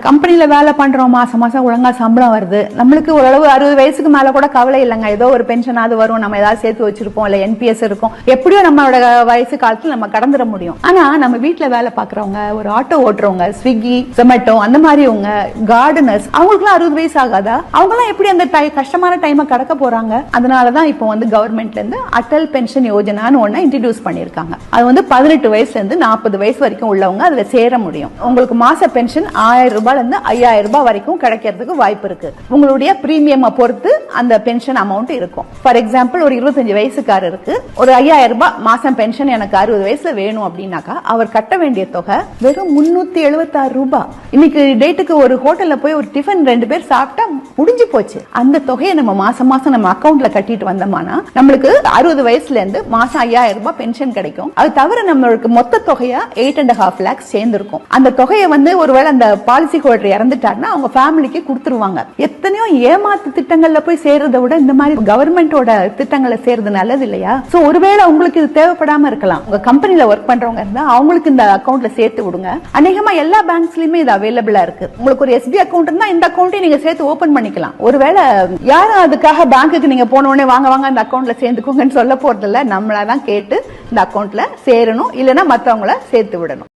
கம்பெனில வேலை பண்றோம், மாசம் மாசம் ஒழுங்கா சம்பளம் வருது, நம்மளுக்கு ஓரளவு 60 வயசுக்கு மேல கூட கவலை இல்லைங்க. ஏதோ ஒரு பென்ஷன் அது வரும், நம்ம ஏதாவது சேர்த்து வச்சிருப்போம், இல்ல என்பிஎஸ் இருக்கும், எப்படியோ நம்மளோட வயசு காலத்துல நம்ம கடந்துட முடியும். ஆனா நம்ம வீட்டுல வேலை பாக்குறவங்க, ஒரு ஆட்டோ ஓட்டுறவங்க, ஸ்விக்கி, ஜொமேட்டோ அந்த மாதிரிவங்க, கார்டனர்ஸ், அவங்களுக்கு 60 வயசு ஆகாதா? அவங்க எல்லாம் எப்படி அந்த கஷ்டமான டைமை கடக்க போறாங்க? அதனாலதான் இப்போ கவர்மெண்ட்ல இருந்து அட்டல் பென்ஷன் யோஜனான்னு ஒண்ணு இன்ட்ரோடியூஸ் பண்ணிருக்காங்க. அது 18 வயசுல இருந்து 40 வயசு வரைக்கும் உள்ளவங்க அதுல சேர முடியும். உங்களுக்கு மாச பென்ஷன் 1000 ரூபாயில இருந்து 5000 ரூபாய் வரைக்கும் கிடைக்கிறதுக்கு வாய்ப்பு இருக்கு. உங்களுடைய பிரீமியம் பொறுத்து அந்த பென்ஷன் அமௌண்ட் இருக்கும். ஃபார் எக்ஸாம்பிள், ஒரு 25 வயசுக்காரருக்கு ஒரு 5000 ரூபாய் மாசம் பென்ஷன் எனக்கு 60 வயசுல வேணும் அப்படின்னாக்கா அவர் கட்ட வேண்டிய தொகை வெறும் 376 ரூபாய். இன்னைக்கு டேட்டுக்கு ஒரு ஹோட்டல்ல போய் ஒரு டிஃபன் 2 பேர் சாப்பிட்டா முடிஞ்சு போச்சு. அந்த தொகையை நம்ம மாசம் மாசம் நம்ம அக்கௌண்ட்ல கட்டிட்டு வந்தோம்னா நம்மளுக்கு 60 வயசுல இருந்து மாசம் 5000 ரூபாய் பென்ஷன் கிடைக்கும். அது தவிர நம்மளுக்கு மொத்த தொகையா 8.5 lakhs சேர்ந்திருக்கும். அந்த தொகையை ஒருவேளை அந்த பாலிசி ஹோல்டர் இறந்துட்டாருன்னா அவங்க ஃபேமிலிக்கு கொடுத்துருவாங்க. எத்தனையோ ஏமாத்து திட்டங்கள்ல போய் சேர்றதை விட இந்த மாதிரி கவர்மெண்டோட திட்டங்களை சேர்றது நல்லது இல்லையா? சோ ஒருவேளை உங்களுக்கு இது தேவைப்படாம இருக்கலாம். உங்க கம்பெனில ஒர்க் பண்றவங்க இருந்தா அவங்களுக்கு இந்த அக்கௌண்ட்ல சேர்த்து விடுங்க. அநேகமா எல்லா பேங்க்ஸ்லயுமே இது அவைலபிளா இருக்கு. உங்களுக்கு ஒரு எஸ்பி அக்கௌண்ட் இருந்தா இந்த அக்கௌண்ட்டை நீங்க சேர்த்து ஓபன் பண்ணிக்கலாம். ஒருவேளை யாரும் அதுக்காக பேங்க்குக்கு நீங்க போன உடனே வாங்க வாங்க இந்த அக்கௌண்ட்ல சேர்ந்துக்கோங்கன்னு சொல்ல போறது இல்ல. நம்மளாதான் கேட்டு இந்த அக்கௌண்ட்ல சேரணும், இல்லைன்னா மத்தவங்கள சேர்த்து விடணும்.